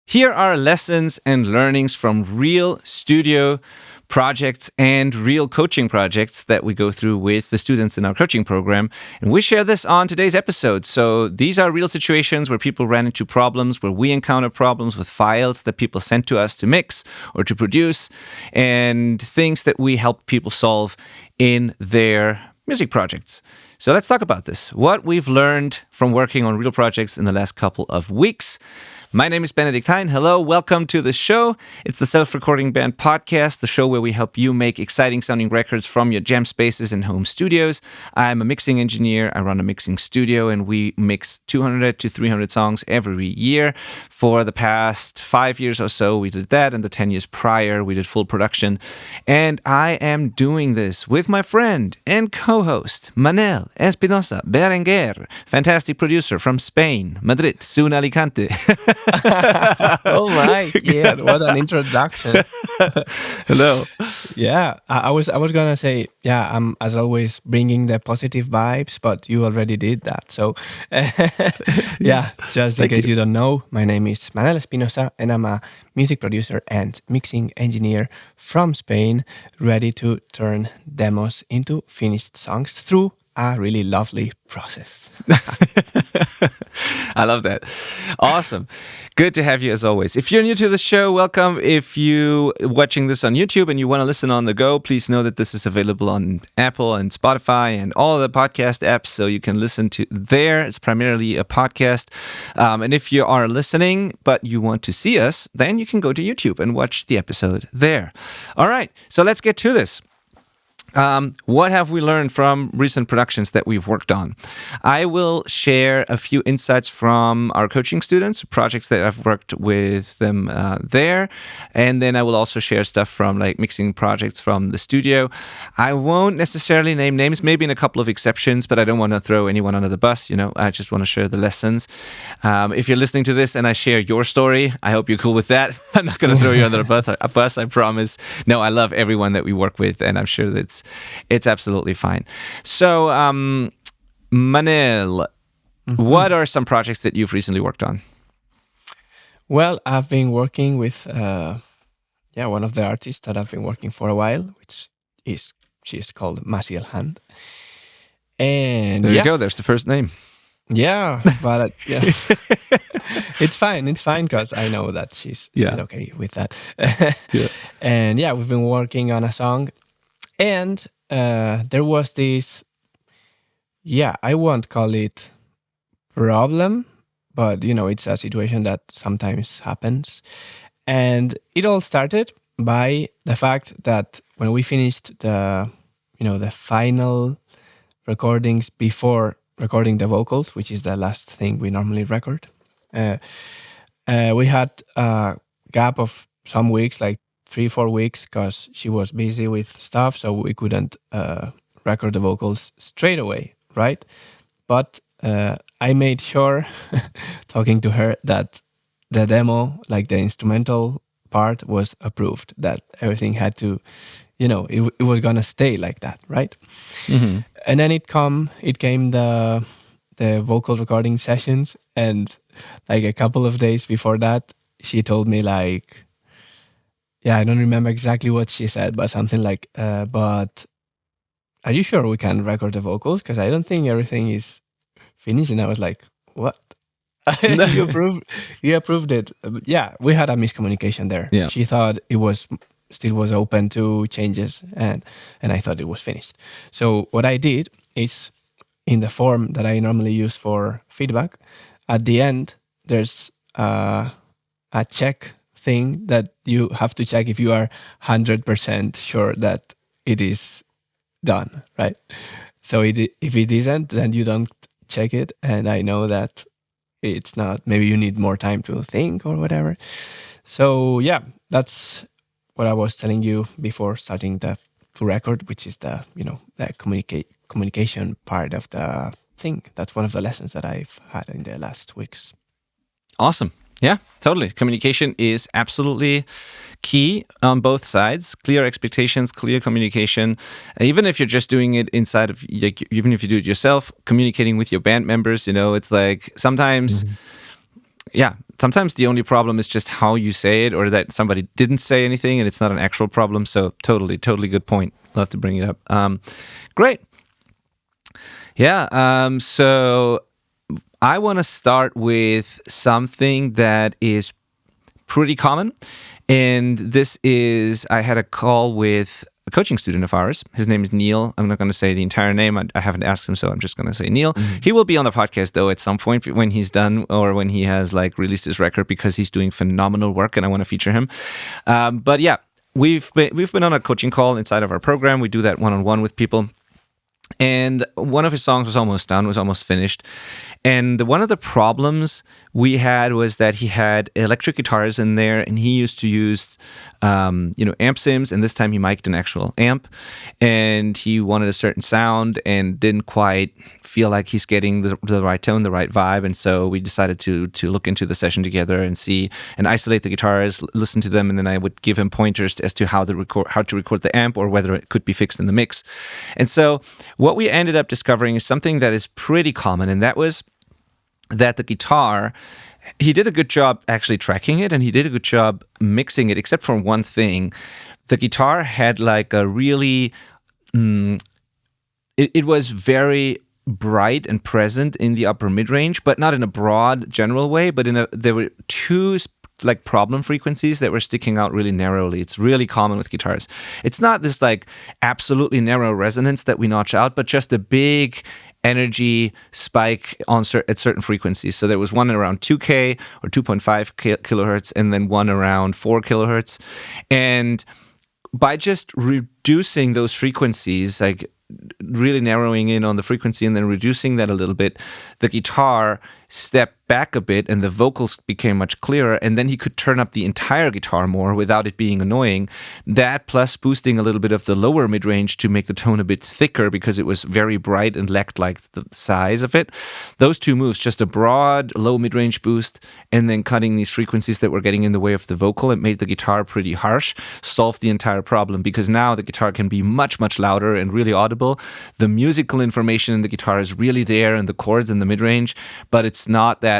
Here are lessons and learnings from real studio projects and real coaching projects that we go through with the students in our coaching program. And we share this on today's episode. So these are real situations where people ran into problems, where we encounter problems with files that people sent to us to mix or to produce, and things that we help people solve in their music projects. So let's talk about this. What we've learned from working on real projects in the last couple of weeks. My name is Benedikt. Hello, welcome to the show. It's the Self-Recording Band podcast, the show where we help you make exciting sounding records from your jam spaces and home studios. I'm a mixing engineer. I run a mixing studio, and we mix 200 to 300 songs every year. For the past 5 years or so, we did that, and the 10 years prior, we did full production. And I am doing this with my friend and co-host, Manel Espinosa Berenguer, fantastic producer from Spain, Madrid, soon Alicante. Oh my, yeah, what an introduction. Hello. Yeah, I was gonna say, yeah, I'm as always bringing the positive vibes, but you already did that. So yeah, just in case you don't know, my name is Manel Espinosa, and I'm a music producer and mixing engineer from Spain, ready to turn demos into finished songs through a really lovely process. I love that. Awesome. Good to have you as always. If you're new to the show, welcome. If you watching this on YouTube and you want to listen on the go, please know that this is available on Apple and Spotify and all the podcast apps, so you can listen to there. It's primarily a podcast. And if you are listening but you want to see us, then you can go to YouTube and watch the episode there. All right, so let's get to this. What have we learned from recent productions that we've worked on? I will share a few insights from our coaching students, projects that I've worked with them there. And then I will also share stuff from like mixing projects from the studio. I won't necessarily name names, maybe in a couple of exceptions, but I don't want to throw anyone under the bus. You know, I just want to share the lessons. If you're listening to this and I share your story, I hope you're cool with that. I'm not going to throw you under the bus, I promise. No, I love everyone that we work with, and I'm sure that it's absolutely fine. So, Manel, what are some projects that you've recently worked on? Well, I've been working with one of the artists that I've been working for a while, she's called Maciel Hand. And there you go. There's the first name. Yeah, but yeah, it's fine because I know that she's okay with that. And yeah, we've been working on a song. And there was this, I won't call it problem, but, it's a situation that sometimes happens. And it all started by the fact that when we finished the final recordings before recording the vocals, which is the last thing we normally record, we had a gap of some weeks, like 3-4 weeks, because she was busy with stuff, so we couldn't record the vocals straight away, right? But I made sure, talking to her, that the demo, like the instrumental part, was approved, that everything had to, it was gonna stay like that, right? Mm-hmm. And then it came the vocal recording sessions, and like a couple of days before that, she told me like, I don't remember exactly what she said, but something like, but are you sure we can record the vocals? Because I don't think everything is finished. And I was like, what? You approved it. Yeah, we had a miscommunication there. Yeah. She thought it was open to changes, and I thought it was finished. So what I did is, in the form that I normally use for feedback, at the end, there's a check thing that you have to check if you are 100% sure that it is done, right? So if it isn't, then you don't check it, and I know that it's not. Maybe you need more time to think or whatever. So yeah, that's what I was telling you before starting to record, which is the communication part of the thing. That's one of the lessons that I've had in the last weeks. Awesome. Yeah, totally. Communication is absolutely key on both sides. Clear expectations, clear communication. Even if you're just doing it inside of, like, even if you do it yourself, communicating with your band members, it's like sometimes yeah, sometimes the only problem is just how you say it, or that somebody didn't say anything and it's not an actual problem. So totally good point. Love to bring it up. Great. Yeah. So I want to start with something that is pretty common. And this is, I had a call with a coaching student of ours. His name is Neil. I'm not going to say the entire name. I haven't asked him, so I'm just going to say Neil. He will be on the podcast, though, at some point when he's done or when he has released his record, because he's doing phenomenal work and I want to feature him. But yeah, we've been on a coaching call inside of our program. We do that one-on-one with people. And one of his songs was almost done, was almost finished. And one of the problems we had was that he had electric guitars in there, and he used to use, amp sims, and this time he mic'd an actual amp, and he wanted a certain sound and didn't quite feel like he's getting the right tone, the right vibe. And so we decided to look into the session together and see and isolate the guitars, listen to them, and then I would give him pointers as to how to record the amp, or whether it could be fixed in the mix. And so what we ended up discovering is something that is pretty common, and that was that the guitar, he did a good job actually tracking it, and he did a good job mixing it, except for one thing. The guitar had a really, it was very bright and present in the upper mid-range, but not in a broad general way, but there were two problem frequencies that were sticking out really narrowly. It's really common with guitars. It's not this absolutely narrow resonance that we notch out, but just a big energy spike at certain frequencies. So there was one around 2K or 2.5 kilohertz, and then one around 4 kilohertz. And by just reducing those frequencies, really narrowing in on the frequency and then reducing that a little bit, the guitar stepped back a bit and the vocals became much clearer, and then he could turn up the entire guitar more without it being annoying. That plus boosting a little bit of the lower mid-range to make the tone a bit thicker because it was very bright and lacked the size of it. Those two moves, just a broad low mid-range boost and then cutting these frequencies that were getting in the way of the vocal, it made the guitar pretty harsh, solved the entire problem, because now the guitar can be much, much louder and really audible. The musical information in the guitar is really there, and the chords in the mid-range, but it's not that.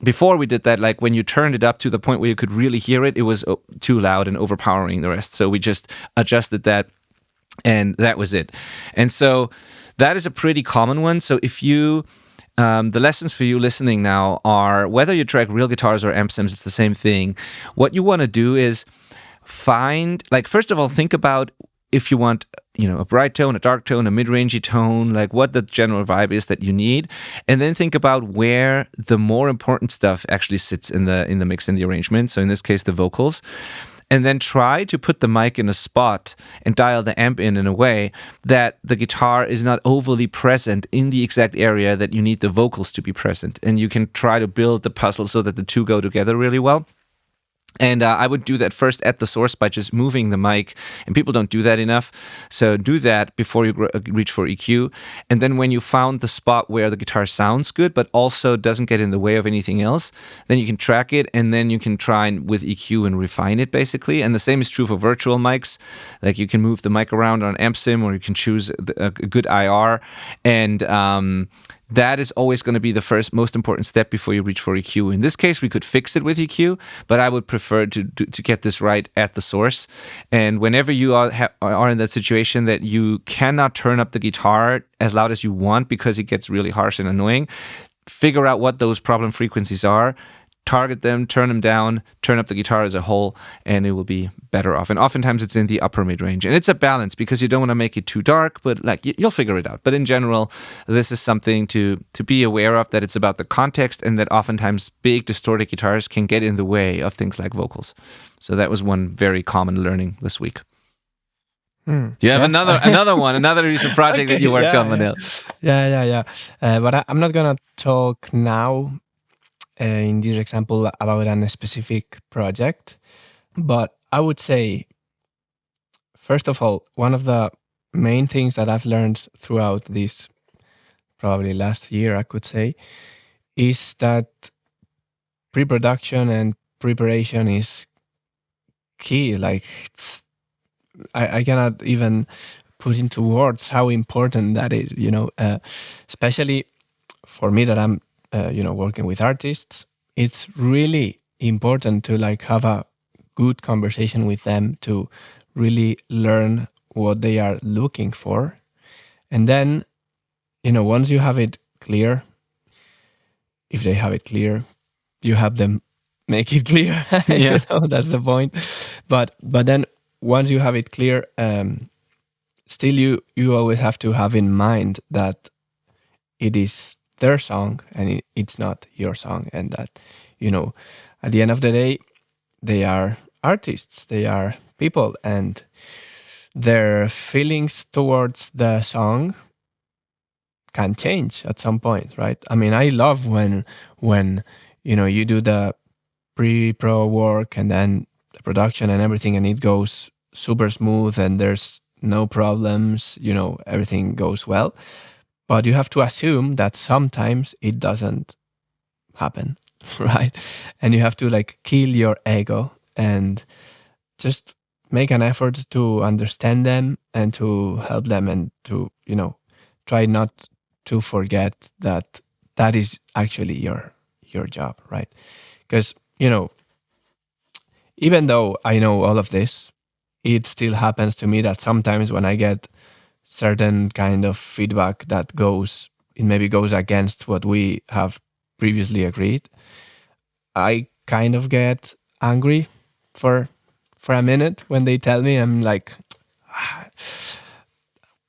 Before we did that, when you turned it up to the point where you could really hear it, it was too loud and overpowering the rest. So we just adjusted that, and that was it. And so that is a pretty common one. So if you, the lessons for you listening now are, whether you track real guitars or amp sims, it's the same thing. What you want to do is find, first of all, think about if you want, a bright tone, a dark tone, a mid-rangey tone, what the general vibe is that you need, and then think about where the more important stuff actually sits in the mix and the arrangement. So in this case, the vocals. And then try to put the mic in a spot and dial the amp in a way that the guitar is not overly present in the exact area that you need the vocals to be present. And you can try to build the puzzle so that the two go together really well. And I would do that first at the source by just moving the mic, and people don't do that enough. So do that before you reach for EQ. And then when you found the spot where the guitar sounds good, but also doesn't get in the way of anything else, then you can track it, and then you can try with EQ and refine it, basically. And the same is true for virtual mics. You can move the mic around on amp sim, or you can choose a good IR. And that is always going to be the first most important step before you reach for EQ. In this case, we could fix it with EQ, but I would prefer to get this right at the source. And whenever you are in that situation that you cannot turn up the guitar as loud as you want because it gets really harsh and annoying, figure out what those problem frequencies are, target them, turn them down, turn up the guitar as a whole, and it will be better off. And oftentimes it's in the upper mid-range. And it's a balance, because you don't want to make it too dark, but you'll figure it out. But in general, this is something to be aware of, that it's about the context, and that oftentimes big distorted guitars can get in the way of things like vocals. So that was one very common learning this week. Do you have another one, another recent project that you worked on, Manel? Yeah. But I'm not going to talk now in this example about a specific project, but I would say, first of all, one of the main things that I've learned throughout this probably last year, I could say, is that pre-production and preparation is key. I cannot even put into words how important that is, especially for me that I'm working with artists. it's really important to like have a good conversation with them to really learn what they are looking for. And then, once you have it clear, if they have it clear, you have them make it clear. Yeah. That's the point. But then once you have it clear, still you always have to have in mind that it is their song and it's not your song, and that at the end of the day they are artists, they are people, and their feelings towards the song can change at some point, right? I mean, I love when you do the pre-pro work and then the production and everything, and it goes super smooth and there's no problems, everything goes well. But you have to assume that sometimes it doesn't happen, right? And you have to like kill your ego and just make an effort to understand them and to help them, and to try not to forget that that is actually your job, right? Because even though I know all of this, it still happens to me that sometimes when I get certain kind of feedback that maybe goes against what we have previously agreed, I kind of get angry for a minute when they tell me. I'm like, "Ah,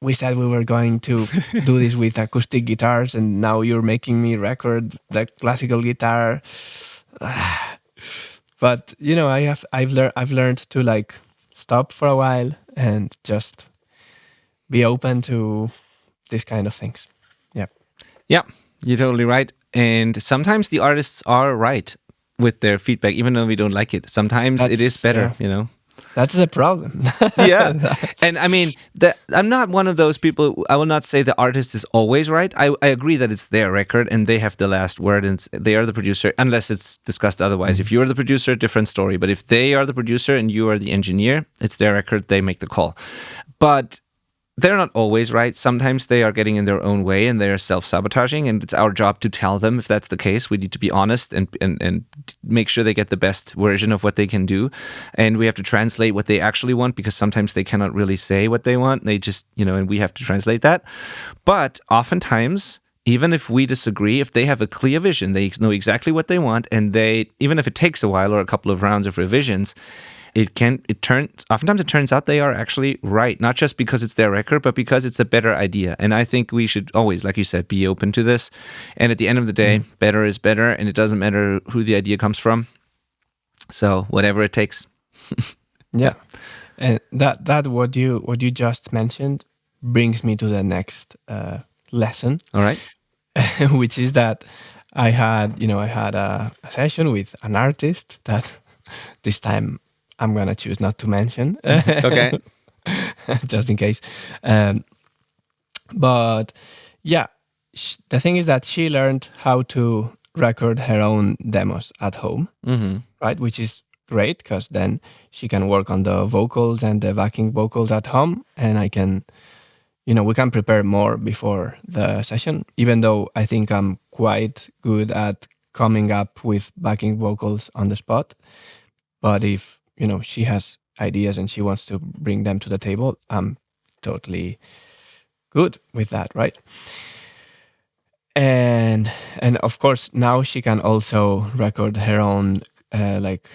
we said we were going to do this with acoustic guitars, and now you're making me record the classical guitar." But I've learned to like stop for a while and just be open to these kind of things. Yeah. Yeah, you're totally right. And sometimes the artists are right with their feedback, even though we don't like it. Sometimes it is better, That's the problem. Yeah. And I mean, I'm not one of those people. I will not say the artist is always right. I agree that it's their record and they have the last word, and they are the producer, unless it's discussed otherwise. If you are the producer, different story. But if they are the producer and you are the engineer, it's their record. They make the call. But they're not always right. Sometimes they are getting in their own way and they are self-sabotaging, and it's our job to tell them if that's the case. We need to be honest and make sure they get the best version of what they can do. And we have to translate what they actually want, because sometimes they cannot really say what they want. They just, and we have to translate that. But oftentimes, even if we disagree, if they have a clear vision, they know exactly what they want, and even if it takes a while or a couple of rounds of revisions, oftentimes it turns out they are actually right, not just because it's their record, but because it's a better idea. And I think we should always, like you said, be open to this. And at the end of the day, better is better, and it doesn't matter who the idea comes from. So whatever it takes. Yeah. And that what you just mentioned brings me to the next lesson. All right. Which is that I had a session with an artist that this time I'm gonna choose not to mention. Okay. Just in case. But yeah, the thing is that she learned how to record her own demos at home, right? Which is great, because then she can work on the vocals and the backing vocals at home, and I can, we can prepare more before the session, even though I think I'm quite good at coming up with backing vocals on the spot. But if she has ideas and she wants to bring them to the table, I'm totally good with that, right? And of course now she can also record her own like,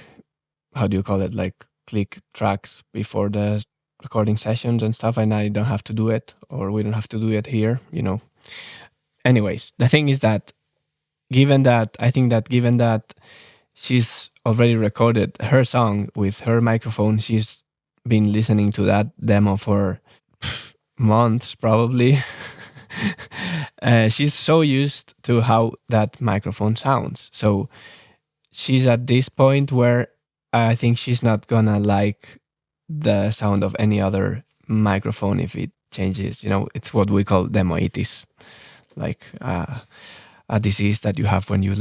how do you call it, like click tracks before the recording sessions and stuff, and I don't have to do it, or we don't have to do it here. Anyways, the thing is that given that she's already recorded her song with her microphone, she's been listening to that demo for months probably. She's so used to how that microphone sounds, so she's at this point where I think she's not gonna like the sound of any other microphone if it changes. It's what we call demo-itis, like a disease that you have when you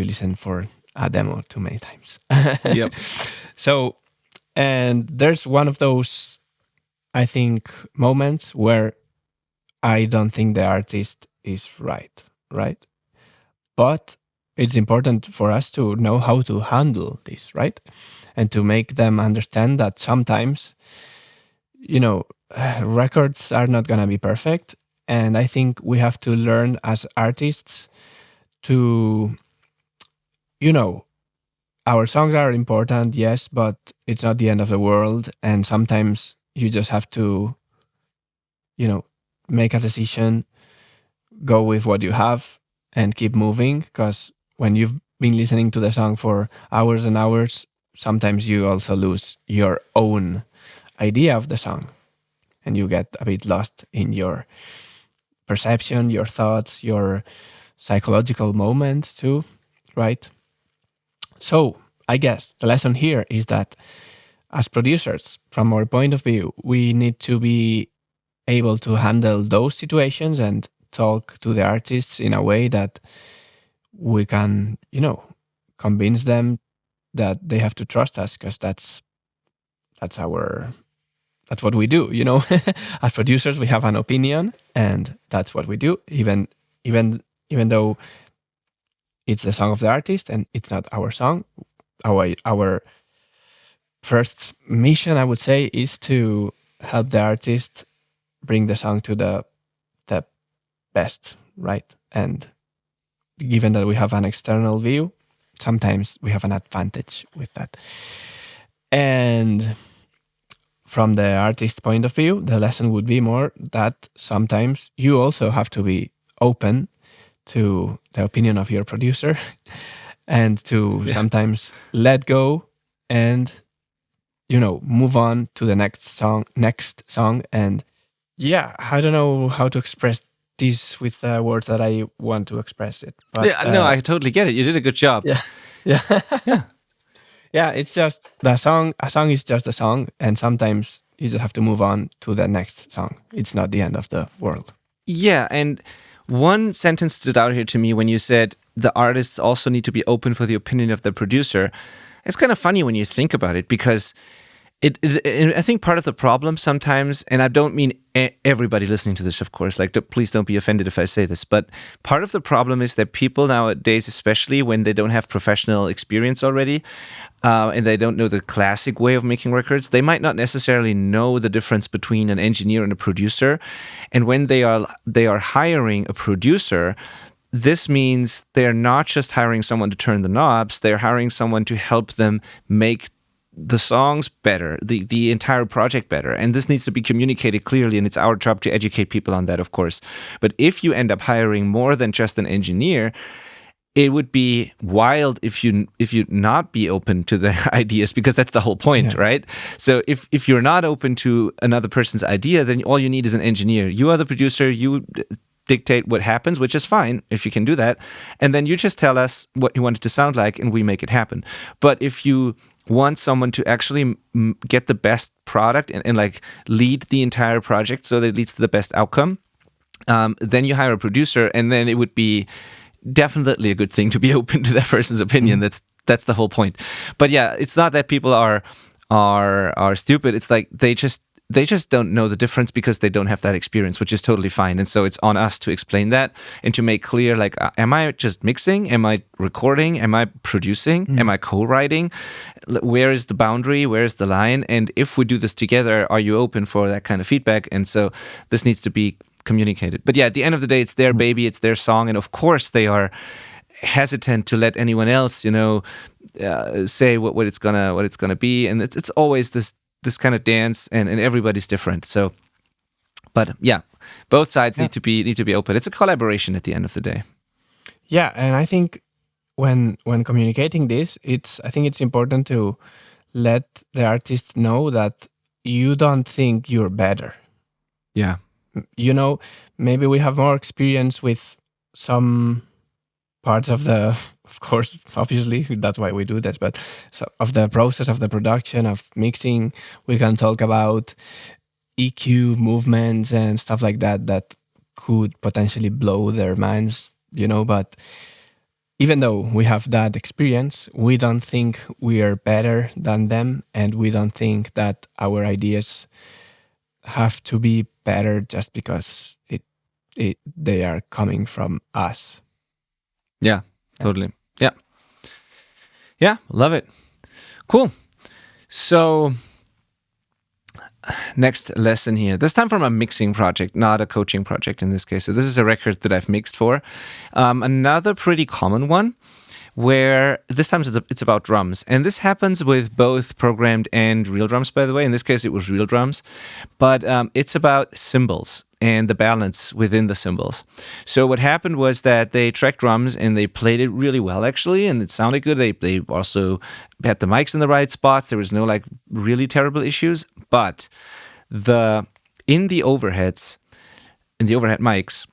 listen for a demo too many times. Yep. So, and there's one of those, I think, moments where I don't think the artist is right, but it's important for us to know how to handle this, right? And to make them understand that sometimes, records are not going to be perfect. And I think we have to learn as artists to, you know, our songs are important, yes, but it's not the end of the world. And sometimes you just have to, make a decision, go with what you have, and keep moving. Because when you've been listening to the song for hours and hours, sometimes you also lose your own idea of the song and you get a bit lost in your perception, your thoughts, your psychological moment too, right? So I guess the lesson here is that as producers, from our point of view, we need to be able to handle those situations and talk to the artists in a way that we can, convince them that they have to trust us, because that's our that's what we do, as producers we have an opinion and that's what we do, even though it's the song of the artist and it's not our song. Our first mission, I would say, is to help the artist bring the song to the best, right? And given that we have an external view, sometimes we have an advantage with that. And from the artist's point of view, the lesson would be more that sometimes you also have to be open to the opinion of your producer and to sometimes let go and move on to the next song. And yeah, I don't know how to express this with words that I want to express it, but Yeah, no, I totally get it. You did a good job. yeah. Yeah, it's just the song. A song is just a song, and sometimes you just have to move on to the next song. It's not the end of the world. Yeah, and one sentence stood out here to me when you said the artists also need to be open for the opinion of the producer. It's kind of funny when you think about it, because I think part of the problem sometimes, and I don't mean everybody listening to this, of course, please don't be offended if I say this, but part of the problem is that people nowadays, especially when they don't have professional experience already, and they don't know the classic way of making records, they might not necessarily know the difference between an engineer and a producer. And when they are hiring a producer, this means they're not just hiring someone to turn the knobs, they're hiring someone to help them make the songs better, the entire project better. And this needs to be communicated clearly, and it's our job to educate people on that, of course. But if you end up hiring more than just an engineer, it would be wild if you not be open to the ideas, because that's the whole point, right? So if you're not open to another person's idea, then all you need is an engineer. You are the producer, you dictate what happens, which is fine if you can do that. And then you just tell us what you want it to sound like and we make it happen. But if you want someone to actually get the best product and like lead the entire project so that it leads to the best outcome, then you hire a producer, and then it would be definitely a good thing to be open to that person's opinion. That's the whole point. But yeah, it's not that people are stupid. It's like they just don't know the difference because they don't have that experience, which is totally fine. And so it's on us to explain that and to make clear, like, am I just mixing? Am I recording? Am I producing? Am I co-writing? Where is the boundary? Where is the line? And if we do this together, are you open for that kind of feedback? And so this needs to be communicated. But yeah, at the end of the day, it's their baby, it's their song. And of course they are hesitant to let anyone else, say what it's gonna be. And it's always this kind of dance, and everybody's different. So, but yeah, both sides need to be open. It's a collaboration at the end of the day. Yeah, and I think when communicating this, I think it's important to let the artist know that you don't think you're better. Yeah. Maybe we have more experience with some parts of of course, obviously, that's why we do this, but of the process of the production, of mixing, we can talk about EQ movements and stuff like that could potentially blow their minds, but even though we have that experience, we don't think we are better than them, and we don't think that our ideas have to be better just because they are coming from us. Yeah, totally. Yeah. Yeah, love it. Cool. So next lesson here. This time from a mixing project, not a coaching project in this case. So this is a record that I've mixed for. Another pretty common one where this time it's about drums. And this happens with both programmed and real drums, by the way. In this case, it was real drums. But it's about cymbals and the balance within the cymbals. So what happened was that they tracked drums and they played it really well, actually, and it sounded good. They also had the mics in the right spots. There was no like really terrible issues. But in the overhead mics,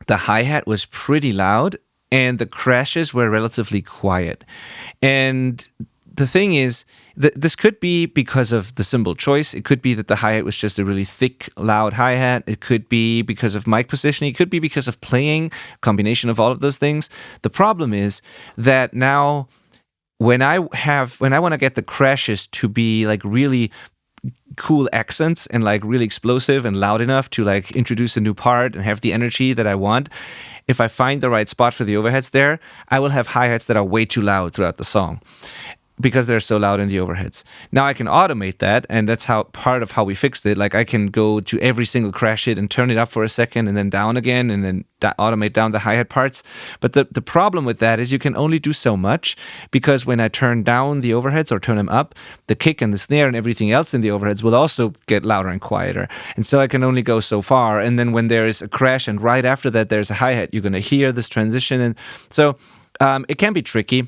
the hi-hat was pretty loud and the crashes were relatively quiet. And the thing is, this could be because of the cymbal choice. It could be that the hi-hat was just a really thick, loud hi-hat. It could be because of mic positioning. It could be because of playing, combination of all of those things. The problem is that now when I want to get the crashes to be like really cool accents and like really explosive and loud enough to like introduce a new part and have the energy that I want, if I find the right spot for the overheads there, I will have hi-hats that are way too loud throughout the song, because they're so loud in the overheads. Now I can automate that, and that's part of how we fixed it. Like I can go to every single crash hit and turn it up for a second and then down again and then automate down the hi-hat parts. But the problem with that is you can only do so much, because when I turn down the overheads or turn them up, the kick and the snare and everything else in the overheads will also get louder and quieter. And so I can only go so far. And then when there is a crash and right after that there's a hi-hat, you're going to hear this transition. And so it can be tricky.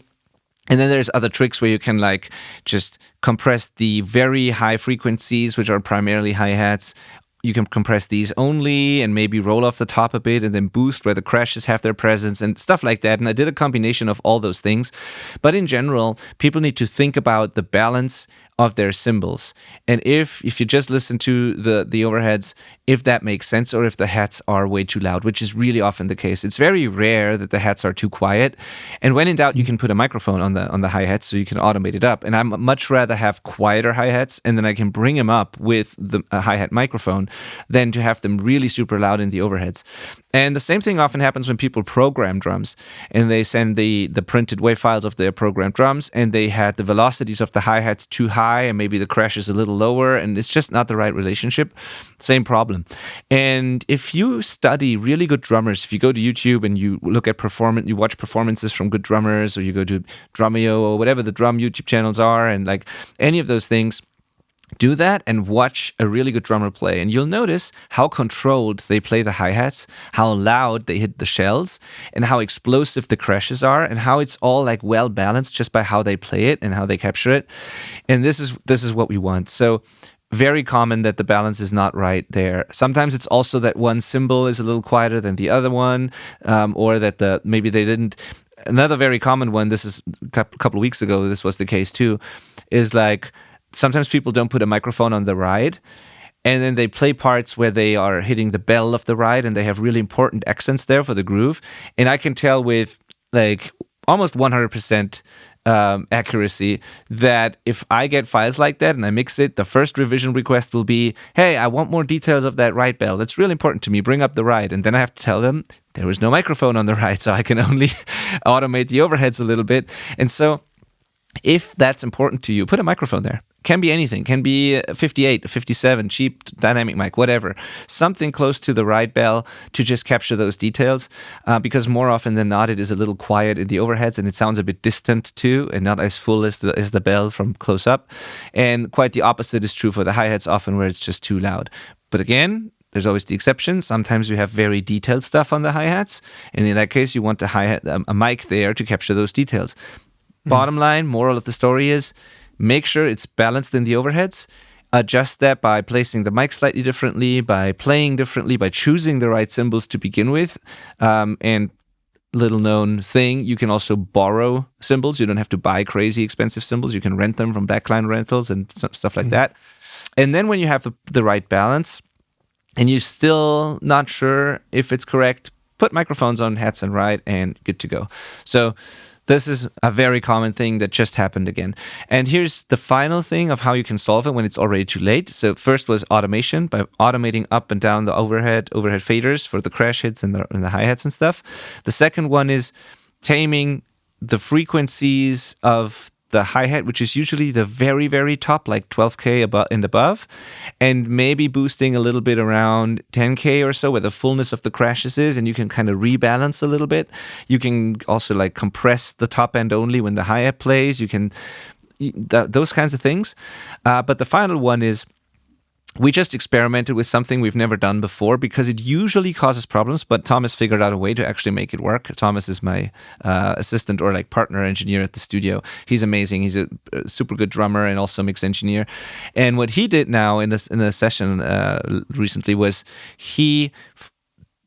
And then there's other tricks where you can like just compress the very high frequencies, which are primarily hi-hats. You can compress these only and maybe roll off the top a bit and then boost where the crashes have their presence and stuff like that. And I did a combination of all those things. But in general, people need to think about the balance of their cymbals. And if you just listen to the overheads, if that makes sense, or if the hats are way too loud, which is really often the case. It's very rare that the hats are too quiet. And when in doubt, you can put a microphone on the hi-hats so you can automate it up. And I much rather have quieter hi-hats and then I can bring them up with the hi-hat microphone than to have them really super loud in the overheads. And the same thing often happens when people program drums and they send the printed wave files of their programmed drums and they had the velocities of the hi-hats too high and maybe the crash is a little lower and it's just not the right relationship. Same problem. And if you study really good drummers, if you go to YouTube and you look at you watch performances from good drummers, or you go to Drumeo or whatever the drum YouTube channels are, and like any of those things, do that and watch a really good drummer play, and you'll notice how controlled they play the hi-hats, how loud they hit the shells, and how explosive the crashes are, and how it's all like well balanced just by how they play it and how they capture it. And this is what we want. So very common that the balance is not right there. Sometimes it's also that one cymbal is a little quieter than the other one, or that maybe they didn't. Another very common one, this is a couple of weeks ago, this was the case too, is like sometimes people don't put a microphone on the ride, and then they play parts where they are hitting the bell of the ride and they have really important accents there for the groove. And I can tell with like almost 100% accuracy that if I get files like that and I mix it, the first revision request will be, hey, I want more details of that ride bell. That's really important to me. Bring up the ride. And then I have to tell them there was no microphone on the ride, so I can only automate the overheads a little bit. And so if that's important to you, put a microphone there. Can be anything. Can be a 58, a 57, cheap dynamic mic, whatever. Something close to the ride bell to just capture those details, because more often than not, it is a little quiet in the overheads and it sounds a bit distant too and not as full as the bell from close up. And quite the opposite is true for the hi-hats often, where it's just too loud. But again, there's always the exception. Sometimes you have very detailed stuff on the hi-hats, and in that case, you want a mic there to capture those details. Bottom line, moral of the story is, make sure it's balanced in the overheads. Adjust that by placing the mic slightly differently, by playing differently, by choosing the right cymbals to begin with. And little known thing, you can also borrow cymbals. You don't have to buy crazy expensive cymbals. You can rent them from backline rentals and stuff like that. And then when you have the right balance and you're still not sure if it's correct, put microphones on hats and ride and good to go. So this is a very common thing that just happened again. And here's the final thing of how you can solve it when it's already too late. So first was automation, by automating up and down the overhead faders for the crash hits and the hi-hats and stuff. The second one is taming the frequencies of the hi-hat, which is usually the very, very top, like 12K and above, and maybe boosting a little bit around 10K or so where the fullness of the crashes is, and you can kind of rebalance a little bit. You can also like compress the top end only when the hi-hat plays. You can, those kinds of things. But the final one is, we just experimented with something we've never done before because it usually causes problems, but Thomas figured out a way to actually make it work. Thomas is my assistant or like partner engineer at the studio. He's amazing. He's a super good drummer and also mix engineer. And what he did now in a session recently was he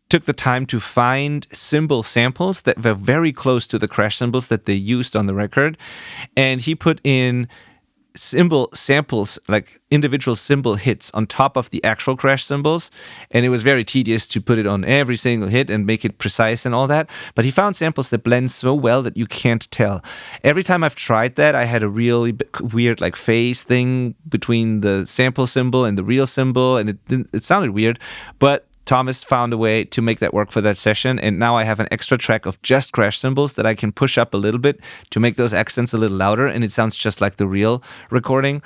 took the time to find cymbal samples that were very close to the crash cymbals that they used on the record. And he put in cymbal samples, like individual cymbal hits on top of the actual crash cymbals, and it was very tedious to put it on every single hit and make it precise and all that, but he found samples that blend so well that you can't tell. Every time I've tried that, I had a really weird like phase thing between the sample cymbal and the real cymbal, and it sounded weird, but Thomas found a way to make that work for that session, and now I have an extra track of just crash cymbals that I can push up a little bit to make those accents a little louder, and it sounds just like the real recording.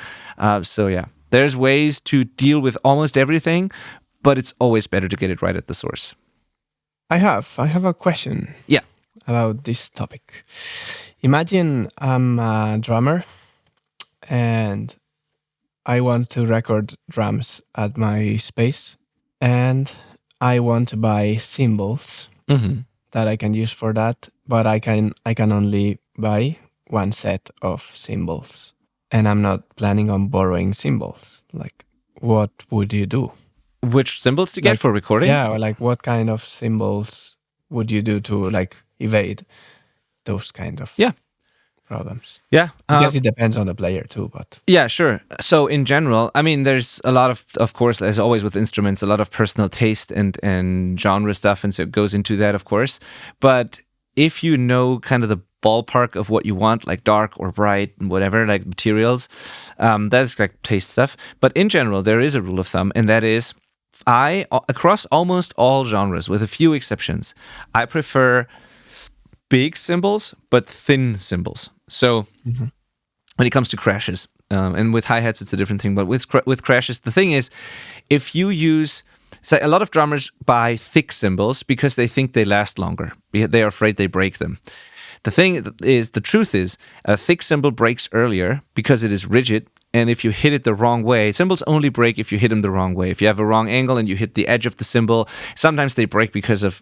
So yeah, there's ways to deal with almost everything, but it's always better to get it right at the source. I have a question. Yeah. About this topic. Imagine I'm a drummer and I want to record drums at my space, and I want to buy cymbals that I can use for that, but I can only buy one set of cymbals, and I'm not planning on borrowing cymbals. Like, what would you do? Which cymbals to get for recording? Yeah, or like what kind of cymbals would you do to like evade those kind of problems? Yeah. I guess it depends on the player too, but... Yeah, sure. So in general, I mean, there's a lot of course, as always with instruments, a lot of personal taste and genre stuff, and so it goes into that, of course. But if you know kind of the ballpark of what you want, like dark or bright and whatever, like materials, that's like taste stuff. But in general, there is a rule of thumb, and that is, across almost all genres, with a few exceptions, I prefer big cymbals, but thin cymbals. So when it comes to crashes, and with hi-hats, it's a different thing, but with crashes, the thing is, if you use... So a lot of drummers buy thick cymbals because they think they last longer. They are afraid they break them. The truth is, a thick cymbal breaks earlier because it is rigid, and if you hit it the wrong way, cymbals only break if you hit them the wrong way. If you have a wrong angle and you hit the edge of the cymbal, sometimes they break because of,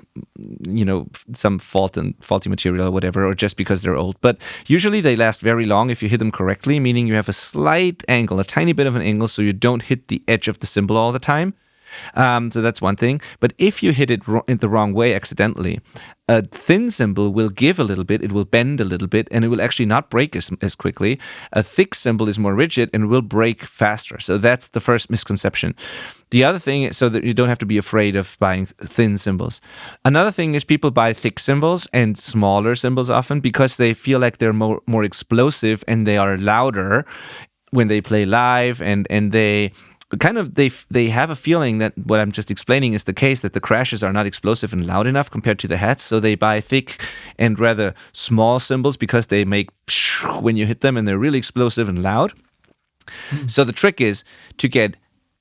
some faulty material or whatever, or just because they're old. But usually they last very long if you hit them correctly, meaning you have a slight angle, a tiny bit of an angle, so you don't hit the edge of the cymbal all the time. So that's one thing. But if you hit it in the wrong way accidentally, a thin cymbal will give a little bit, it will bend a little bit, and it will actually not break as quickly. A thick cymbal is more rigid and will break faster. So that's the first misconception. The other thing is so that you don't have to be afraid of buying thin cymbals. Another thing is people buy thick cymbals and smaller cymbals often because they feel like they're more explosive and they are louder when they play live, and they... they have a feeling that what I'm just explaining is the case, that the crashes are not explosive and loud enough compared to the hats, so they buy thick and rather small cymbals because they make when you hit them and they're really explosive and loud. So the trick is to get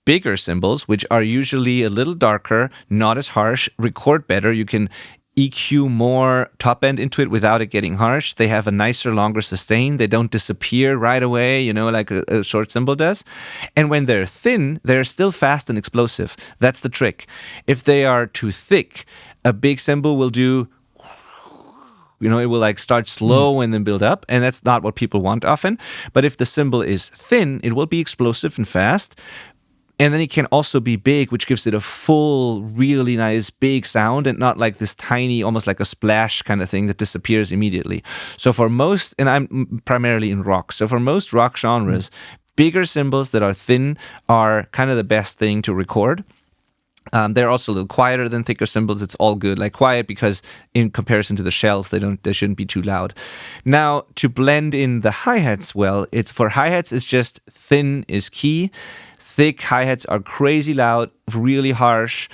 bigger cymbals, which are usually a little darker, not as harsh, record better. You can EQ more top end into it without it getting harsh. They have a nicer, longer sustain. They don't disappear right away, like a short cymbal does. And when they're thin, they're still fast and explosive. That's the trick. If they are too thick, a big cymbal will do, it will like start slow and then build up. And that's not what people want often. But if the cymbal is thin, it will be explosive and fast. And then it can also be big, which gives it a full, really nice, big sound, and not like this tiny, almost like a splash kind of thing that disappears immediately. So for most, and I'm primarily in rock, so for most rock genres, bigger cymbals that are thin are kind of the best thing to record. They're also a little quieter than thicker cymbals. It's all good, like quiet, because in comparison to the shells, they shouldn't be too loud. Now, to blend in the hi-hats well, for hi-hats, it's just thin is key. thick hi-hats are crazy loud, really harsh,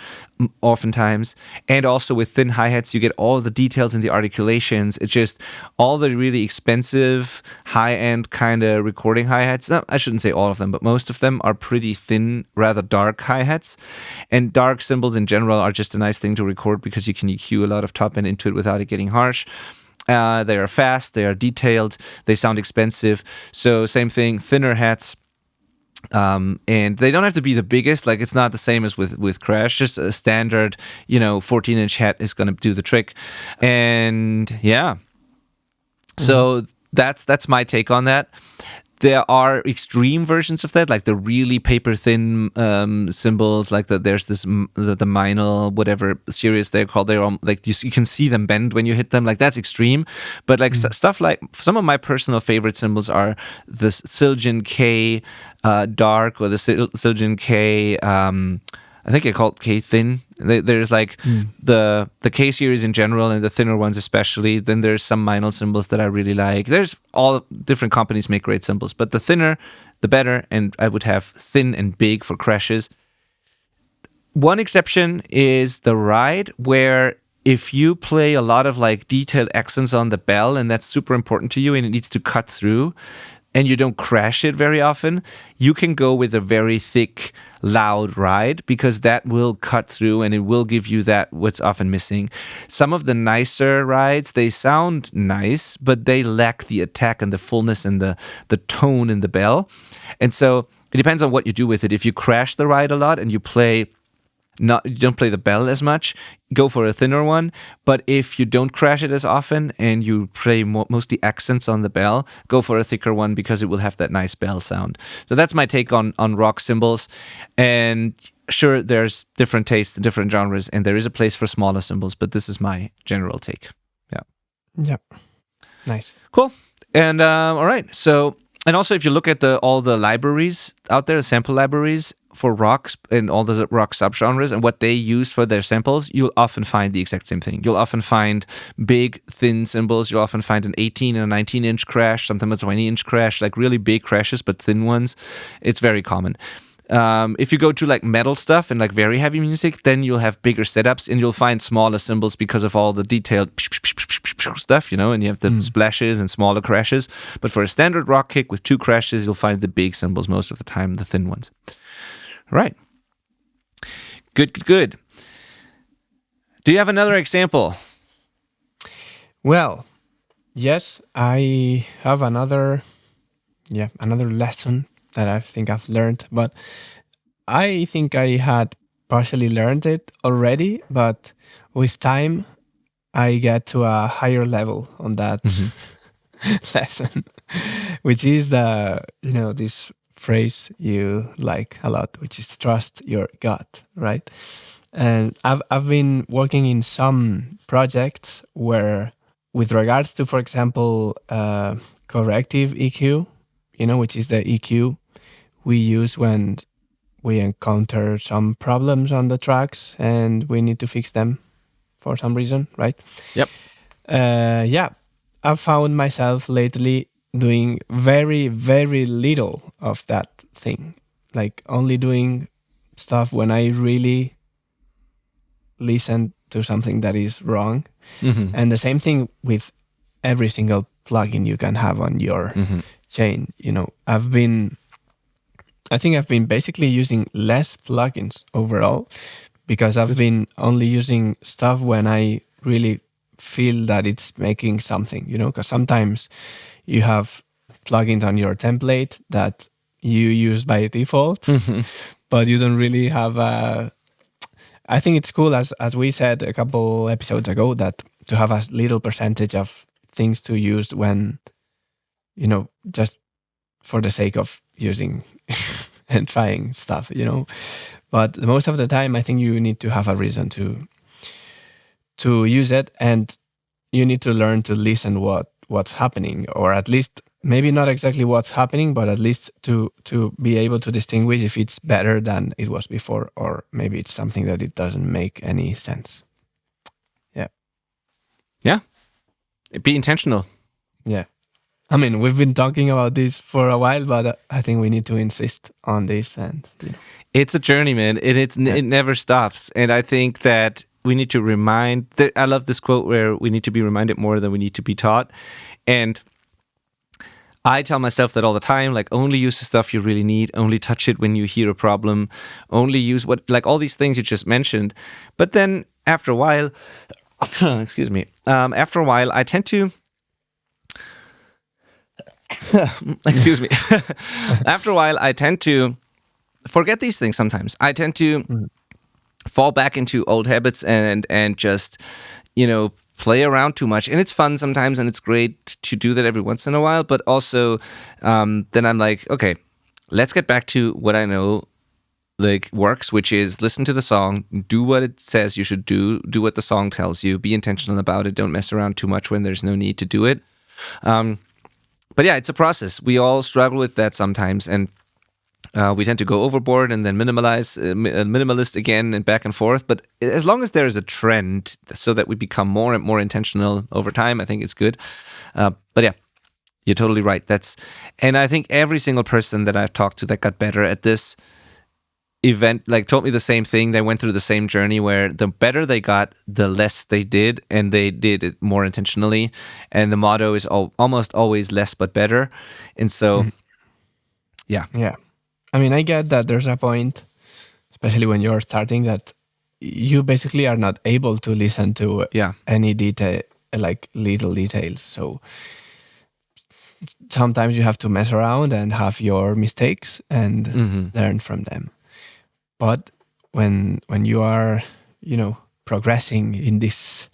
oftentimes. And also with thin hi-hats, you get all the details in the articulations. It's just all the really expensive, high-end kind of recording hi-hats. No, I shouldn't say all of them, but most of them are pretty thin, rather dark hi-hats. And dark cymbals in general are just a nice thing to record because you can EQ a lot of top end into it without it getting harsh. They are fast, they are detailed, they sound expensive. So same thing, thinner hats. And they don't have to be the biggest. Like, it's not the same as with Crash. Just a standard, 14-inch hat is going to do the trick. And yeah, so that's my take on that. There are extreme versions of that, like the really paper thin cymbals. Like there's this the Manel, whatever series they're called. They're like you can see them bend when you hit them. Like, that's extreme. But like stuff like some of my personal favorite cymbals are the Siljan K Dark or the Siljan K. I think I call it K Thin. There's like the K series in general and the thinner ones especially. Then there's some Manel cymbals that I really like. There's all different companies make great cymbals, but the thinner, the better. And I would have thin and big for crashes. One exception is the ride, where if you play a lot of like detailed accents on the bell and that's super important to you and it needs to cut through, and you don't crash it very often, you can go with a very thick, loud ride because that will cut through and it will give you that what's often missing. Some of the nicer rides, they sound nice, but they lack the attack and the fullness and the tone in the bell. And so it depends on what you do with it. If you crash the ride a lot and you don't play the bell as much, go for a thinner one. But if you don't crash it as often and you play mostly accents on the bell, go for a thicker one because it will have that nice bell sound. So that's my take on rock cymbals. And sure, there's different tastes and different genres, and there is a place for smaller cymbals, but this is my general take. Yeah. Yep. Nice. Cool. And all right. So, and also if you look at all the libraries out there, sample libraries for rocks and all the rock subgenres and what they use for their samples, you'll often find the exact same thing. You'll often find big, thin cymbals. You'll often find an 18 and a 19-inch crash, sometimes a 20-inch crash, like really big crashes, but thin ones. It's very common. If you go to like metal stuff and like very heavy music, then you'll have bigger setups and you'll find smaller cymbals because of all the detailed stuff, and you have the splashes and smaller crashes. But for a standard rock kick with 2 crashes, you'll find the big cymbals most of the time, the thin ones. Right. Good. Do you have another example? Well, yes, I have another lesson that I think I've learned, but I think I had partially learned it already, but with time, I get to a higher level on that lesson, which is this phrase you like a lot, which is trust your gut, right? And I've been working in some projects where, with regards to, for example, corrective EQ, which is the EQ we use when we encounter some problems on the tracks and we need to fix them for some reason, right? Yep. I've found myself lately doing very, very little of that thing. Like only doing stuff when I really listen to something that is wrong. And the same thing with every single plugin you can have on your chain. I think I've been basically using less plugins overall because I've been only using stuff when I really feel that it's making something, because sometimes you have plugins on your template that you use by default, but you don't really have I think it's cool, as we said a couple episodes ago, that to have a little percentage of things to use when, just for the sake of using and trying stuff, But most of the time, I think you need to have a reason to use it, and you need to learn to listen what's happening, or at least maybe not exactly what's happening, but at least to be able to distinguish if it's better than it was before, or maybe it's something that it doesn't make any sense. Yeah. Be intentional. Yeah. I mean, we've been talking about this for a while, but I think we need to insist on this. And it's a journey, man. It never stops. And I think that we need to remind. I love this quote where we need to be reminded more than we need to be taught. And I tell myself that all the time, like, only use the stuff you really need, only touch it when you hear a problem, only use like all these things you just mentioned. But then after a while, excuse me, after a while, I tend to, excuse me, after a while, I tend to forget these things sometimes. I tend to fall back into old habits and just, play around too much. And it's fun sometimes, and it's great to do that every once in a while. But also, then I'm like, okay, let's get back to what I know works, which is listen to the song, do what it says you should do what the song tells you, be intentional about it, don't mess around too much when there's no need to do it. But yeah, it's a process. We all struggle with that sometimes, and we tend to go overboard and then minimalist again and back and forth. But as long as there is a trend so that we become more and more intentional over time, I think it's good. But yeah, you're totally right. And I think every single person that I've talked to that got better at this event, told me the same thing. They went through the same journey where the better they got, the less they did, and they did it more intentionally. And the motto is almost always less but better. And so, yeah. I mean, I get that there's a point, especially when you're starting, that you basically are not able to listen to any detail, like little details. So sometimes you have to mess around and have your mistakes and learn from them. But when you are, progressing in this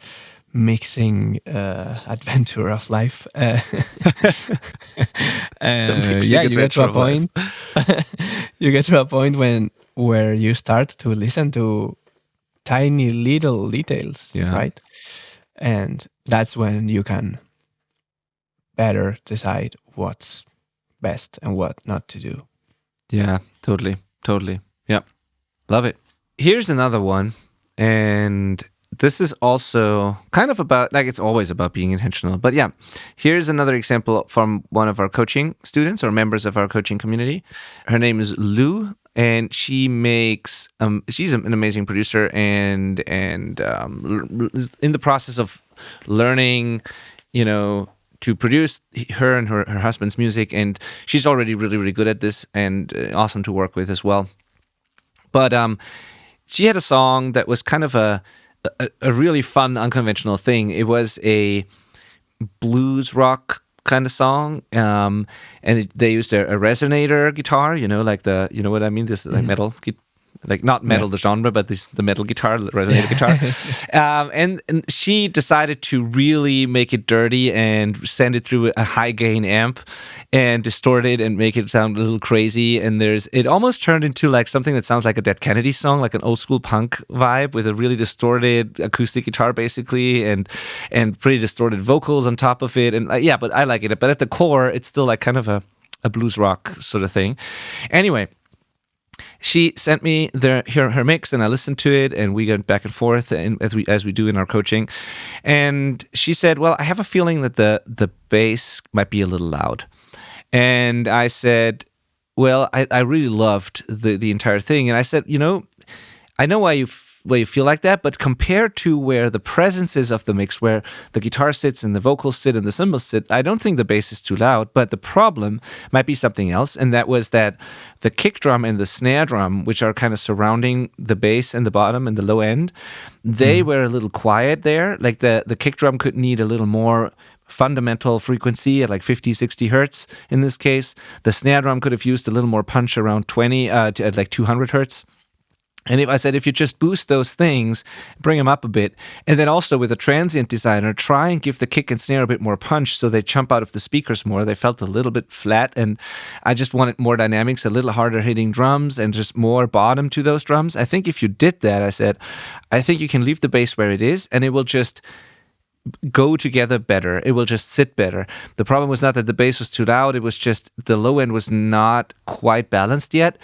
mixing adventure of life, you get to a point. You get to a point where you start to listen to tiny little details, right? And that's when you can better decide what's best and what not to do. Yeah, totally. Yeah, love it. Here's another one, and this is also kind of about, it's always about being intentional. But yeah, here's another example from one of our coaching students or members of our coaching community. Her name is Lou, and she makes, she's an amazing producer and is in the process of learning, to produce her and her husband's music. And she's already really, really good at this and awesome to work with as well. But she had a song that was kind of a really fun, unconventional thing. It was a blues rock kind of song, and they used a resonator guitar, like you know what I mean? This like metal, not metal the genre, but the metal guitar, the resonator guitar. And she decided to really make it dirty and send it through a high gain amp and distort it and make it sound a little crazy. And it almost turned into something that sounds like a Dead Kennedy song, like an old school punk vibe with a really distorted acoustic guitar basically, and pretty distorted vocals on top of it. And but I like it. But at the core, it's still kind of a blues rock sort of thing. Anyway, she sent me her mix, and I listened to it, and we went back and forth, and as we do in our coaching. And she said, "Well, I have a feeling that the bass might be a little loud." And I said, "Well, I really loved the entire thing." And I said, "I know why you feel like that, but compared to where the presence is of the mix, where the guitar sits and the vocals sit and the cymbals sit, I don't think the bass is too loud. But the problem might be something else, and that was that the kick drum and the snare drum, which are kind of surrounding the bass and the bottom and the low end, they were a little quiet there. Like the kick drum could need a little more fundamental frequency at 50, 60 hertz in this case. The snare drum could have used a little more punch around 20 at 200 hertz. And if you just boost those things, bring them up a bit, and then also with a transient designer, try and give the kick and snare a bit more punch so they jump out of the speakers more. They felt a little bit flat, and I just wanted more dynamics, a little harder hitting drums, and just more bottom to those drums. I think if you did that, I said, I think you can leave the bass where it is, and it will just go together better. It will just sit better. The problem was not that the bass was too loud. It was just the low end was not quite balanced yet.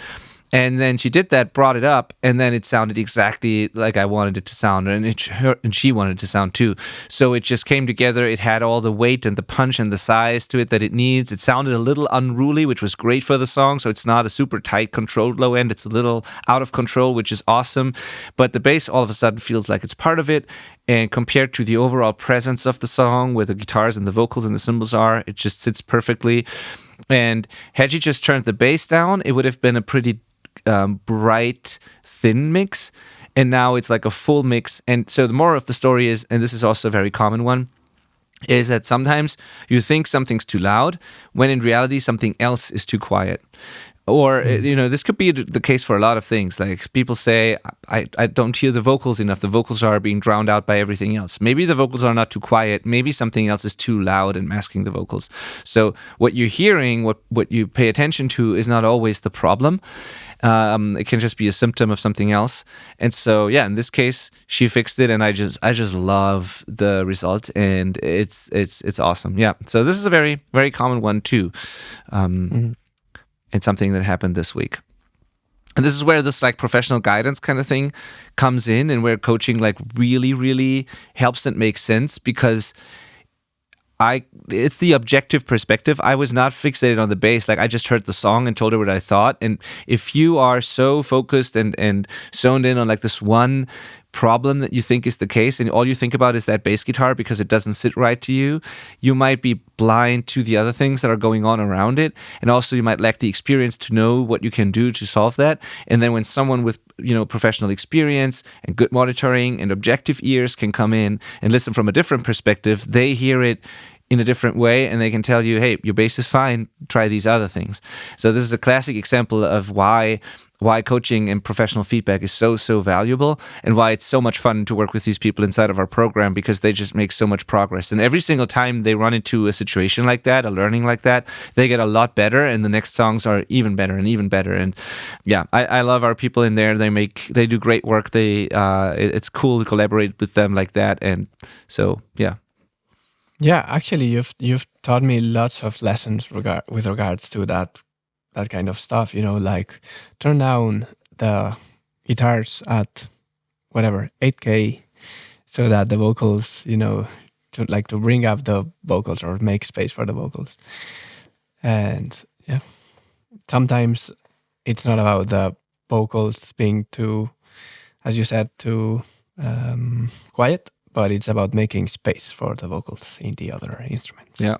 And then she did that, brought it up, and then it sounded exactly like I wanted it to sound, and she wanted it to sound too. So it just came together. It had all the weight and the punch and the size to it that it needs. It sounded a little unruly, which was great for the song. So it's not a super tight, controlled low end. It's a little out of control, which is awesome. But the bass all of a sudden feels like it's part of it. And compared to the overall presence of the song, where the guitars and the vocals and the cymbals are, it just sits perfectly. And had she just turned the bass down, it would have been a pretty bright, thin mix. And now it's like a full mix. And so the moral of the story is, and this is also a very common one, is that sometimes you think something's too loud when in reality something else is too quiet. Or, this could be the case for a lot of things. Like people say, I don't hear the vocals enough. The vocals are being drowned out by everything else. Maybe the vocals are not too quiet. Maybe something else is too loud and masking the vocals. So what you're hearing, what you pay attention to is not always the problem. It can just be a symptom of something else. And so, yeah, in this case, she fixed it, and I just love the result, and it's awesome. Yeah. So this is a very, very common one too. It's something that happened this week. And this is where this like professional guidance kind of thing comes in, and where coaching like really, really helps and makes sense, because it's the objective perspective. I was not fixated on the bass. Like I just heard the song and told her what I thought. And if you are so focused and zoned in on like this one problem that you think is the case, and all you think about is that bass guitar because it doesn't sit right to you, you might be blind to the other things that are going on around it. And also you might lack the experience to know what you can do to solve that. And then when someone with professional experience and good monitoring and objective ears can come in and listen from a different perspective, they hear it in a different way, and they can tell you, hey, your bass is fine, try these other things. So this is a classic example of why coaching and professional feedback is so valuable, and why it's so much fun to work with these people inside of our program, because they just make so much progress. And every single time they run into a situation like that, a learning like that, they get a lot better, and the next songs are even better and even better. And yeah, I love our people in there. They do great work. It's cool to collaborate with them like that. And so yeah. Yeah, actually, you've taught me lots of lessons with regards to that kind of stuff. Like turn down the guitars at whatever 8K, so that the vocals, to bring up the vocals or make space for the vocals. And yeah, sometimes it's not about the vocals being too, as you said, too quiet, but it's about making space for the vocals in the other instruments. Yeah.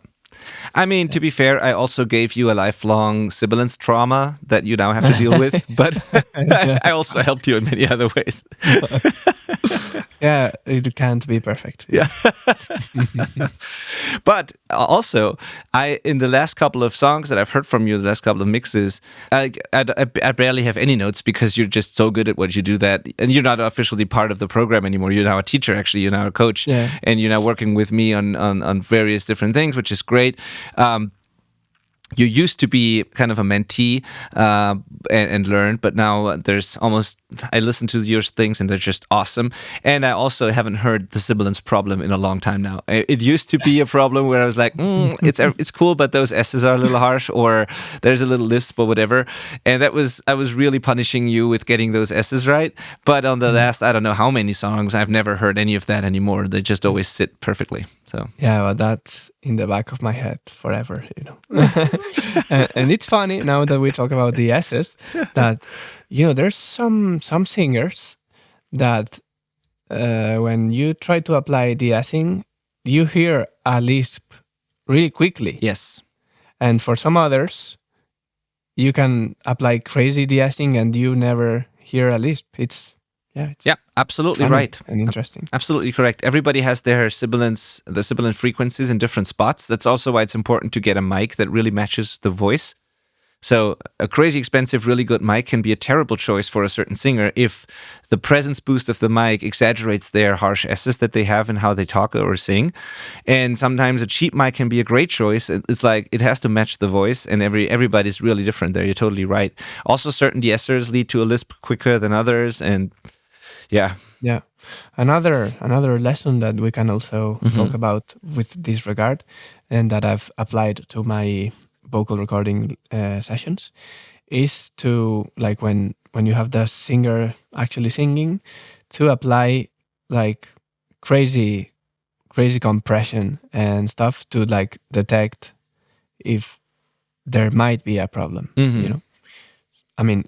I mean, to be fair, I also gave you a lifelong sibilance trauma that you now have to deal with, but I also helped you in many other ways. Yeah, it can't be perfect. Yeah. But also, in the last couple of songs that I've heard from you, the last couple of mixes, I barely have any notes, because you're just so good at what you do that, and you're not officially part of the program anymore. You're now a teacher, actually. You're now a coach, and you're now working with me on various different things, which is great. You used to be kind of a mentee and learn, but now I listen to your things and they're just awesome. And I also haven't heard the sibilance problem in a long time now. It used to be a problem where I was like, it's cool, but those S's are a little harsh, or there's a little lisp or whatever. And I was really punishing you with getting those S's right. But on the last, I don't know how many songs, I've never heard any of that anymore. They just always sit perfectly. So yeah, well, that's in the back of my head forever, and it's funny now that we talk about the S's that there's some singers that when you try to apply de-essing, you hear a lisp really quickly. Yes, and for some others, you can apply crazy de-essing and you never hear a lisp. It's absolutely right. And interesting. Absolutely correct. Everybody has the sibilant frequencies in different spots. That's also why it's important to get a mic that really matches the voice. So a crazy expensive, really good mic can be a terrible choice for a certain singer if the presence boost of the mic exaggerates their harsh S's that they have in how they talk or sing. And sometimes a cheap mic can be a great choice. It's like it has to match the voice, and everybody's really different there. You're totally right. Also, certain de-essers lead to a lisp quicker than others, and yeah. Another lesson that we can also talk about with this regard, and that I've applied to my vocal recording sessions, is to, like, when you have the singer actually singing, to apply like crazy compression and stuff to like detect if there might be a problem. Mm-hmm. I mean,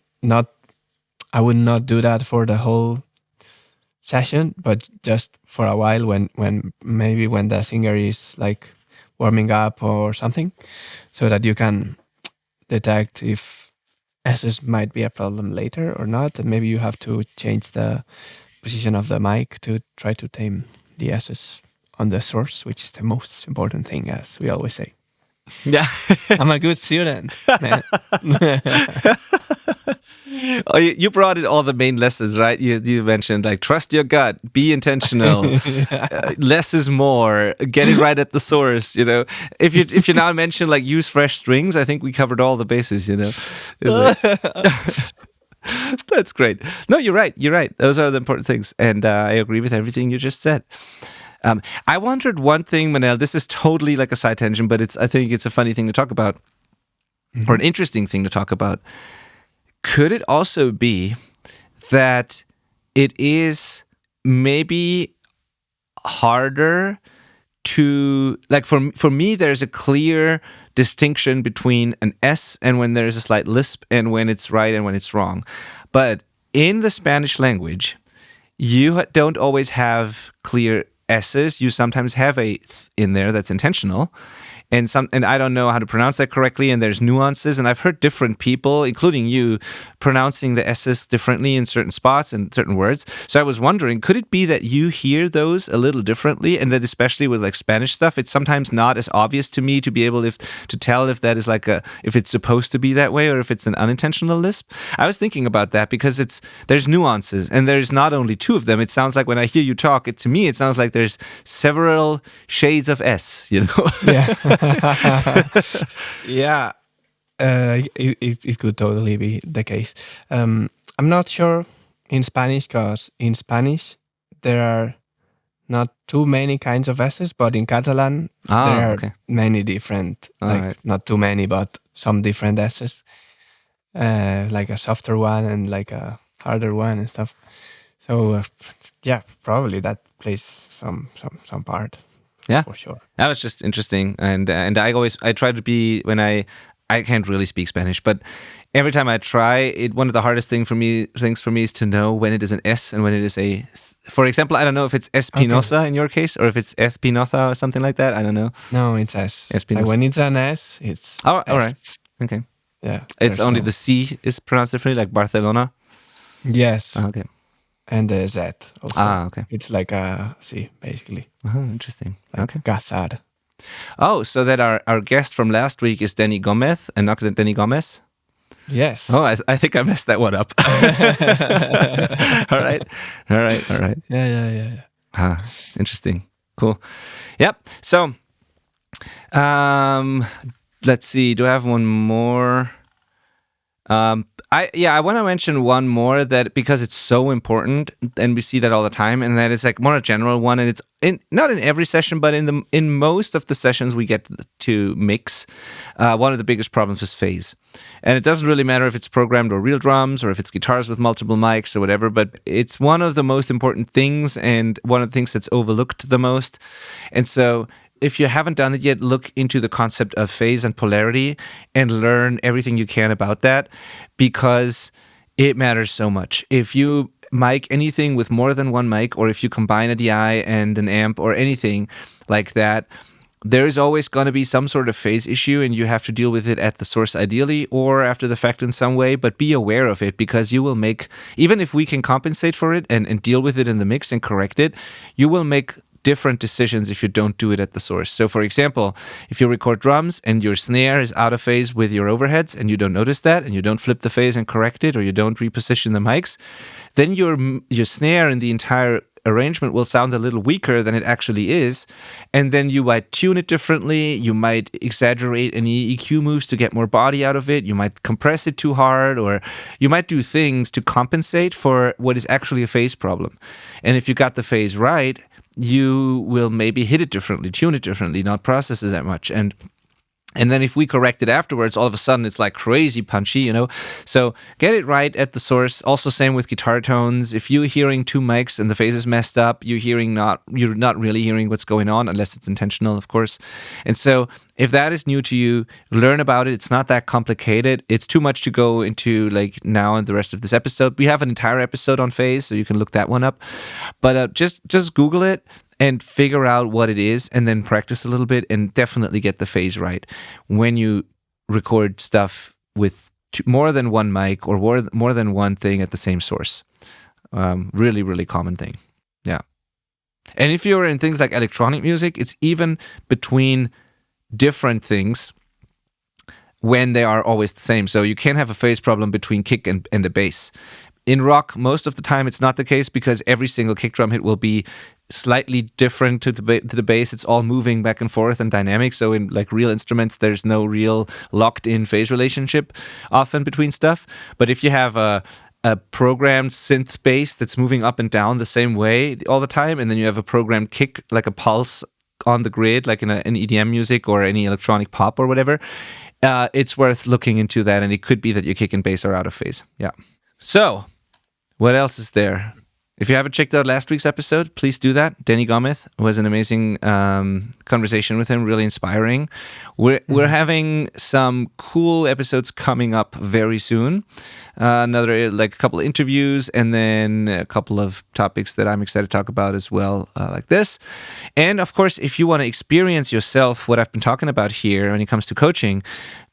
I would not do that for the whole session, but just for a while when maybe when the singer is like warming up or something, so that you can detect if S's might be a problem later or not, and maybe you have to change the position of the mic to try to tame the S's on the source, which is the most important thing, as we always say. Yeah. I'm a good student, man. Oh, you brought in all the main lessons, right? You mentioned like trust your gut, be intentional, less is more, get it right at the source. If you now mention like use fresh strings, I think we covered all the bases. That's great. No, you're right. Those are the important things, and I agree with everything you just said. I wondered one thing, Manel. This is totally like a side tangent, but I think it's a funny thing to talk about, or an interesting thing to talk about. Could it also be that it is maybe harder to, like, for me, there's a clear distinction between an S and when there's a slight lisp and when it's right and when it's wrong. But in the Spanish language, you don't always have clear S's. You sometimes have a th in there that's intentional. And I don't know how to pronounce that correctly, and there's nuances, and I've heard different people, including you, pronouncing the S's differently in certain spots and certain words. So I was wondering, could it be that you hear those a little differently, and that especially with like Spanish stuff, it's sometimes not as obvious to me to be able to tell if that is like if it's supposed to be that way or if it's an unintentional lisp? I was thinking about that because there's nuances, and there's not only two of them. It sounds like when I hear you talk, to me it sounds like there's several shades of S, Yeah. Yeah, it could totally be the case. I'm not sure in Spanish, because in Spanish there are not too many kinds of S's, but in Catalan there are many different, not too many, but some different S's, like a softer one and like a harder one and stuff. So yeah, probably that plays some part. Yeah, for sure. That was just interesting, and I try to be, when I can't really speak Spanish, but every time I try it, one of the hardest things for me is to know when it is an S and when it is a. For example, I don't know if it's Espinosa in your case or if it's Espinosa or something like that. I don't know. No, it's S. Espinosa. Like when it's an S, it's. Oh, S. all right. Okay. Yeah. It's only the C is pronounced differently, like Barcelona. Yes. Oh, okay. And the Z also. Okay. It's like a C, basically. Interesting. Like okay. Gazar. Oh, so that our guest from last week is Denny Gomez and not Denny Gomez? Yes. Oh, I think I messed that one up. All right. Yeah. Interesting. Cool. Yep. So, let's see. Do I have one more? I want to mention one more, that because it's so important and we see that all the time, and that is like more a general one, and it's not in every session, but in most of the sessions we get to mix. One of the biggest problems is phase, and it doesn't really matter if it's programmed or real drums or if it's guitars with multiple mics or whatever, but it's one of the most important things and one of the things that's overlooked the most. And so if you haven't done it yet, look into the concept of phase and polarity and learn everything you can about that, because it matters so much. If you mic anything with more than one mic, or if you combine a DI and an amp or anything like that, there is always going to be some sort of phase issue, and you have to deal with it at the source ideally or after the fact in some way, but be aware of it, because you will make, even if we can compensate for it and deal with it in the mix and correct it, you will make different decisions if you don't do it at the source. So for example, if you record drums and your snare is out of phase with your overheads and you don't notice that, and you don't flip the phase and correct it, or you don't reposition the mics, then your snare and the entire arrangement will sound a little weaker than it actually is, and then you might tune it differently, you might exaggerate any EQ moves to get more body out of it, you might compress it too hard, or you might do things to compensate for what is actually a phase problem. And if you got the phase right, you will maybe hit it differently, tune it differently, not process it that much. And And then if we correct it afterwards, all of a sudden it's like crazy punchy, you know? So get it right at the source. Also same with guitar tones. If you're hearing two mics and the phase is messed up, you're not really hearing what's going on unless it's intentional, of course. And so if that is new to you, learn about it. It's not that complicated. It's too much to go into like now and the rest of this episode. We have an entire episode on phase, so you can look that one up. But just Google it and figure out what it is, and then practice a little bit, and definitely get the phase right when you record stuff with more than one mic or more than one thing at the same source. Really, really common thing. Yeah. And if you're in things like electronic music, it's even between different things when they are always the same. So you can have a phase problem between kick and a bass. In rock, most of the time it's not the case, because every single kick drum hit will be slightly different to the bass. It's all moving back and forth and dynamic. So in like real instruments, there's no real locked-in phase relationship often between stuff. But if you have a programmed synth bass that's moving up and down the same way all the time, and then you have a programmed kick, like a pulse on the grid, like in EDM music or any electronic pop or whatever, it's worth looking into that. And it could be that your kick and bass are out of phase. Yeah. So what else is there? If you haven't checked out last week's episode, please do that. Denny Gomez was an amazing conversation with him, really inspiring. We're having some cool episodes coming up very soon. Another, like a couple of interviews, and then a couple of topics that I'm excited to talk about as well, like this. And of course, if you want to experience yourself what I've been talking about here when it comes to coaching,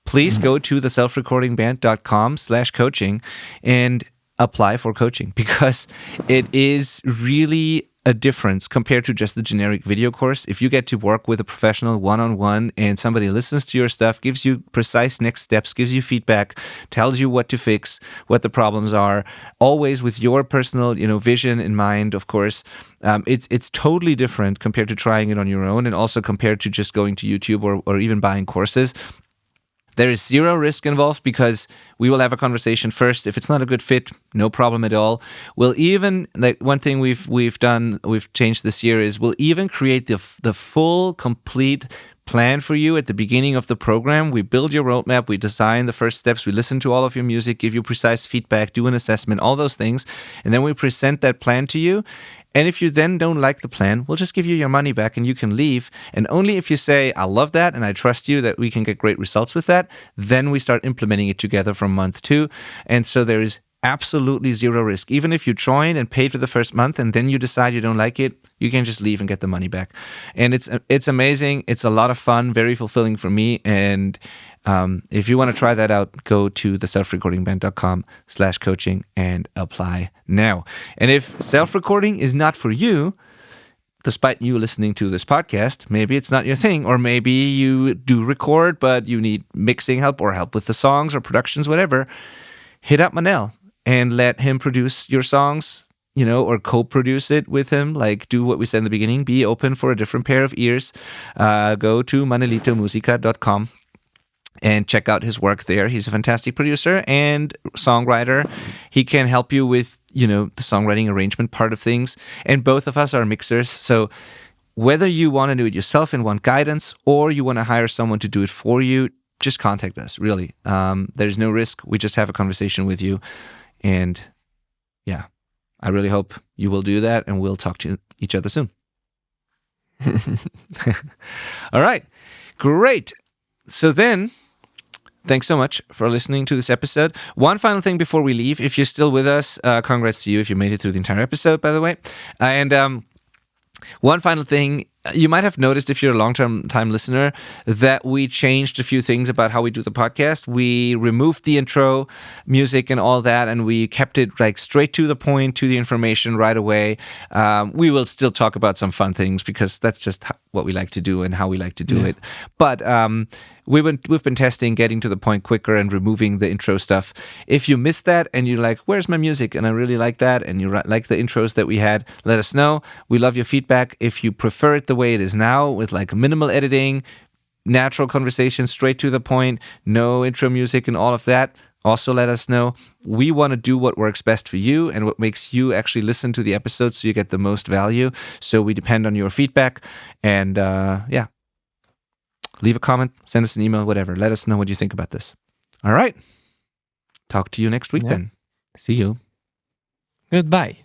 please go to theselfrecordingband.com/coaching and apply for coaching, because it is really a difference compared to just the generic video course. If you get to work with a professional one-on-one and somebody listens to your stuff, gives you precise next steps, gives you feedback, tells you what to fix, what the problems are, always with your personal, vision in mind, of course, it's totally different compared to trying it on your own, and also compared to just going to YouTube or even buying courses. There is zero risk involved, because we will have a conversation first. If it's not a good fit, no problem at all. We'll even, like, one thing we've changed this year is we'll even create the full, complete plan for you at the beginning of the program. We build your roadmap, we design the first steps, we listen to all of your music, give you precise feedback, do an assessment, all those things, and then we present that plan to you. And if you then don't like the plan, we'll just give you your money back and you can leave. And only if you say, I love that and I trust you that we can get great results with that, then we start implementing it together from month 2. And so there is absolutely zero risk. Even if you join and paid for the first month and then you decide you don't like it, you can just leave and get the money back. And it's amazing. It's a lot of fun, very fulfilling for me. And if you want to try that out, go to theselfrecordingband.com/coaching and apply now. And if self-recording is not for you, despite you listening to this podcast, maybe it's not your thing, or maybe you do record, but you need mixing help or help with the songs or productions, whatever, hit up Manel and let him produce your songs, or co-produce it with him. Like, do what we said in the beginning, be open for a different pair of ears. Go to manelitomusica.com and check out his work there. He's a fantastic producer and songwriter. He can help you with, the songwriting arrangement part of things. And both of us are mixers. So whether you want to do it yourself and want guidance, or you want to hire someone to do it for you, just contact us, really. There's no risk. We just have a conversation with you. And yeah, I really hope you will do that, and we'll talk to each other soon. All right, great. So then, thanks so much for listening to this episode. One final thing before we leave. If you're still with us, congrats to you if you made it through the entire episode, by the way. And one final thing. You might have noticed, if you're a long-term listener, that we changed a few things about how we do the podcast. We removed the intro music and all that, and we kept it like straight to the point, to the information right away. We will still talk about some fun things, because that's just what we like to do and how we like to do it. But we've been testing getting to the point quicker and removing the intro stuff. If you missed that and you're like, where's my music? And I really like that, and you like the intros that we had, let us know. We love your feedback. If you prefer it the way it is now, with like minimal editing, natural conversation, straight to the point, no intro music and all of that, also let us know. We want to do what works best for you and what makes you actually listen to the episodes so you get the most value. So we depend on your feedback. And yeah. leave a comment, send us an email, whatever. Let us know what you think about this. All right. Talk to you next week then. See you. Goodbye.